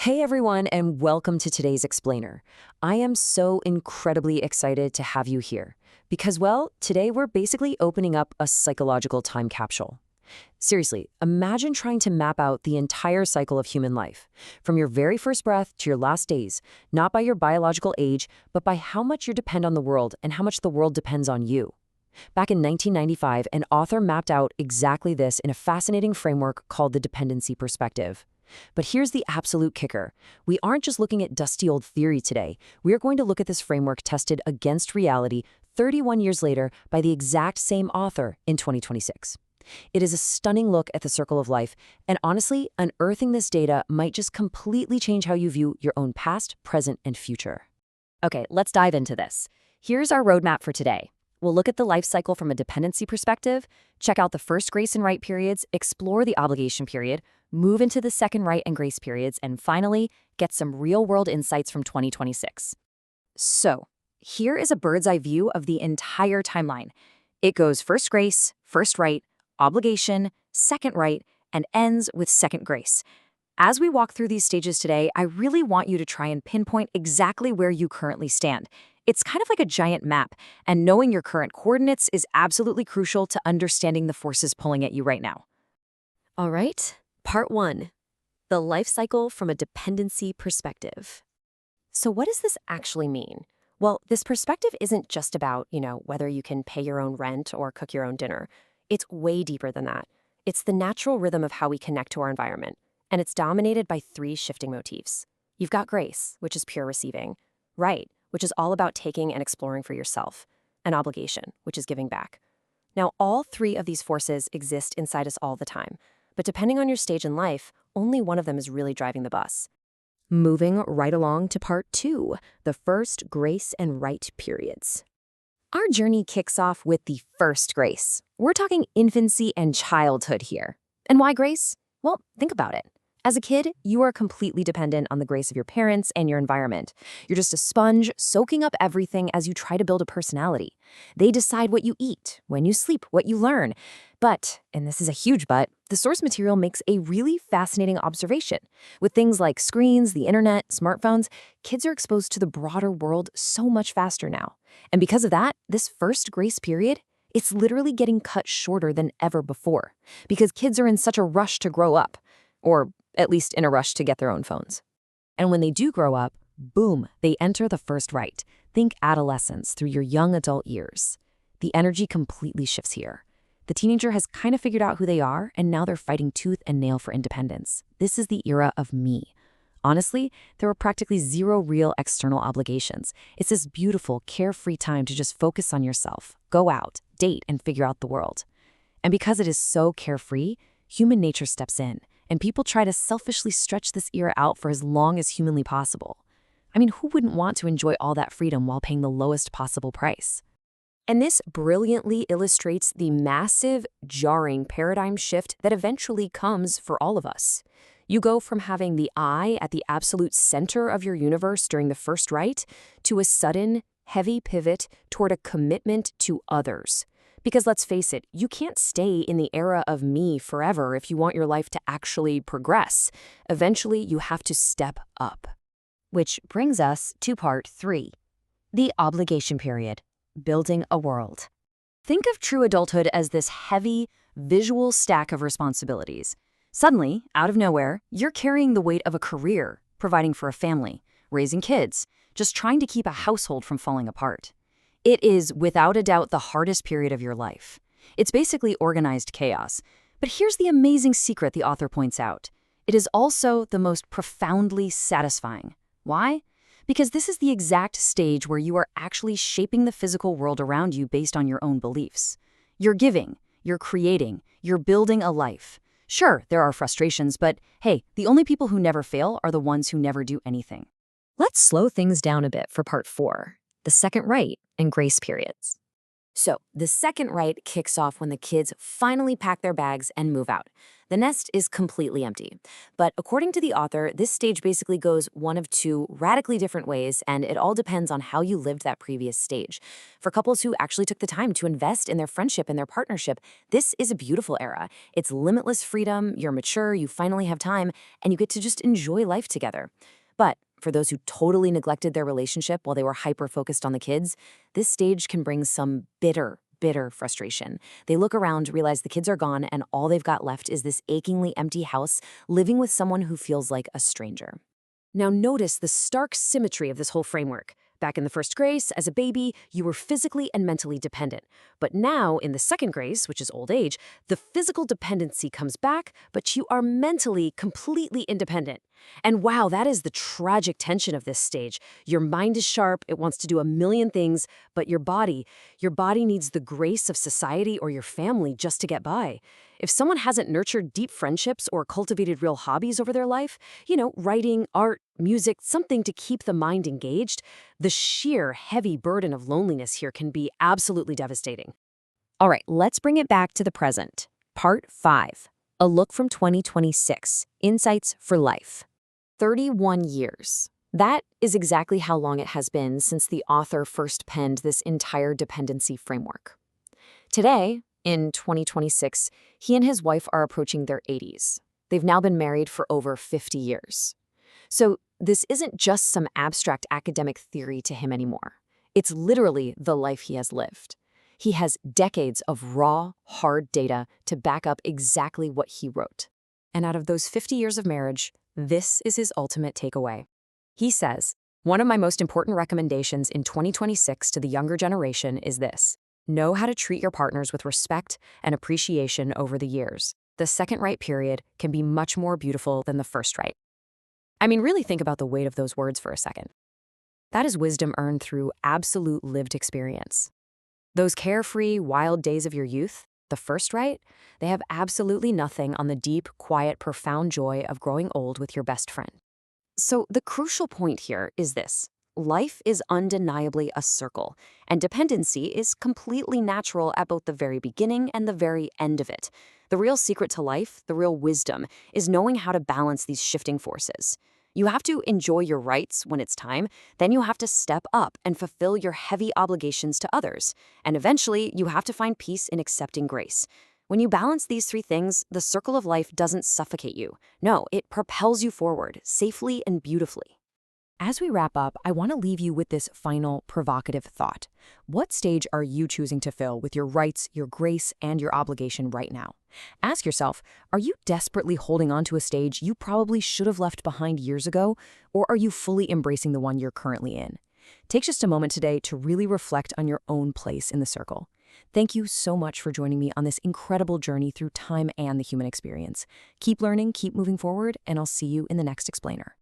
Hey everyone, and welcome to today's Explainer. I am so incredibly excited to have you here because, well, today we're basically opening up a psychological time capsule. Seriously, imagine trying to map out the entire cycle of human life, from your very first breath to your last days, not by your biological age, but by how much you depend on the world and how much the world depends on you. Back in 1995, an author mapped out exactly this in a fascinating framework called the dependency perspective. But here's the absolute kicker. We aren't just looking at dusty old theory today. We are going to look at this framework tested against reality 31 years later by the exact same author in 2026. It is a stunning look at the circle of life, and honestly, unearthing this data might just completely change how you view your own past, present, and future. Okay, let's dive into this. Here's our roadmap for today. We'll look at the life cycle from a dependency perspective, check out the first grace and right periods, explore the obligation period, move into the second right and grace periods, and finally, get some real-world insights from 2026. So, here is a bird's eye view of the entire timeline. It goes first grace, first right, obligation, second right, and ends with second grace. As we walk through these stages today, I really want you to try and pinpoint exactly where you currently stand. It's kind of like a giant map, and knowing your current coordinates is absolutely crucial to understanding the forces pulling at you right now. All right, part 1, the life cycle from a dependency perspective. So what does this actually mean? Well, this perspective isn't just about, whether you can pay your own rent or cook your own dinner. It's way deeper than that. It's the natural rhythm of how we connect to our environment, and it's dominated by 3 shifting motifs. You've got grace, which is pure receiving, right, which is all about taking and exploring for yourself, and obligation, which is giving back. Now, all 3 of these forces exist inside us all the time, but depending on your stage in life, only one of them is really driving the bus. Moving right along to part 2, the first grace and right periods. Our journey kicks off with the first grace. We're talking infancy and childhood here. And why grace? Well, think about it. As a kid, you are completely dependent on the grace of your parents and your environment. You're just a sponge soaking up everything as you try to build a personality. They decide what you eat, when you sleep, what you learn. But, and this is a huge but, the source material makes a really fascinating observation. With things like screens, the internet, smartphones, kids are exposed to the broader world so much faster now. And because of that, this first grace period, it's literally getting cut shorter than ever before, because kids are in such a rush to grow up, or at least in a rush to get their own phones. And when they do grow up, boom, they enter the first right. Think adolescence through your young adult years. The energy completely shifts here. The teenager has kind of figured out who they are, and now they're fighting tooth and nail for independence. This is the era of me. Honestly, there were practically 0 real external obligations. It's this beautiful, carefree time to just focus on yourself, go out, date, and figure out the world. And because it is so carefree, human nature steps in, and people try to selfishly stretch this era out for as long as humanly possible. I mean, who wouldn't want to enjoy all that freedom while paying the lowest possible price? And this brilliantly illustrates the massive, jarring paradigm shift that eventually comes for all of us. You go from having the I at the absolute center of your universe during the first right to a sudden, heavy pivot toward a commitment to others. Because let's face it, you can't stay in the era of me forever if you want your life to actually progress. Eventually, you have to step up. Which brings us to part 3, the obligation period, building a world. Think of true adulthood as this heavy, visual stack of responsibilities. Suddenly, out of nowhere, you're carrying the weight of a career, providing for a family, raising kids, just trying to keep a household from falling apart. It is, without a doubt, the hardest period of your life. It's basically organized chaos. But here's the amazing secret the author points out. It is also the most profoundly satisfying. Why? Because this is the exact stage where you are actually shaping the physical world around you based on your own beliefs. You're giving, you're creating, you're building a life. Sure, there are frustrations, but hey, the only people who never fail are the ones who never do anything. Let's slow things down a bit for part 4. The second right and grace periods. So, the second right kicks off when the kids finally pack their bags and move out. The nest is completely empty. But according to the author, this stage basically goes one of two radically different ways, and it all depends on how you lived that previous stage. For couples who actually took the time to invest in their friendship and their partnership, this is a beautiful era. It's limitless freedom, you're mature, you finally have time, and you get to just enjoy life together. But for those who totally neglected their relationship while they were hyper-focused on the kids, this stage can bring some bitter frustration. They look around, realize the kids are gone, and all they've got left is this achingly empty house, living with someone who feels like a stranger. Now notice the stark symmetry of this whole framework. Back in the first grace, as a baby, you were physically and mentally dependent. But now, in the second grace, which is old age, the physical dependency comes back, but you are mentally completely independent. And wow, that is the tragic tension of this stage. Your mind is sharp, it wants to do a million things, but your body needs the grace of society or your family just to get by. If someone hasn't nurtured deep friendships or cultivated real hobbies over their life, writing, art, music, something to keep the mind engaged, the sheer heavy burden of loneliness here can be absolutely devastating. All right, let's bring it back to the present. Part 5. A look from 2026. Insights for life. 31 years. That is exactly how long it has been since the author first penned this entire dependency framework. Today, in 2026, he and his wife are approaching their 80s. They've now been married for over 50 years. So this isn't just some abstract academic theory to him anymore. It's literally the life he has lived. He has decades of raw, hard data to back up exactly what he wrote. And out of those 50 years of marriage, this is his ultimate takeaway. He says, "One of my most important recommendations in 2026 to the younger generation is this. Know how to treat your partners with respect and appreciation over the years. The second right period can be much more beautiful than the first right." I mean, really think about the weight of those words for a second. That is wisdom earned through absolute lived experience. Those carefree, wild days of your youth, the first right, they have absolutely nothing on the deep, quiet, profound joy of growing old with your best friend. So the crucial point here is this. Life is undeniably a circle, and dependency is completely natural at both the very beginning and the very end of it. The real secret to life, the real wisdom, is knowing how to balance these shifting forces. You have to enjoy your rights when it's time, then you have to step up and fulfill your heavy obligations to others, and eventually you have to find peace in accepting grace. When you balance these three things, the circle of life doesn't suffocate you. No, it propels you forward, safely and beautifully. As we wrap up, I want to leave you with this final provocative thought. What stage are you choosing to fill with your rights, your grace, and your obligation right now? Ask yourself, are you desperately holding on to a stage you probably should have left behind years ago, or are you fully embracing the one you're currently in? Take just a moment today to really reflect on your own place in the circle. Thank you so much for joining me on this incredible journey through time and the human experience. Keep learning, keep moving forward, and I'll see you in the next explainer.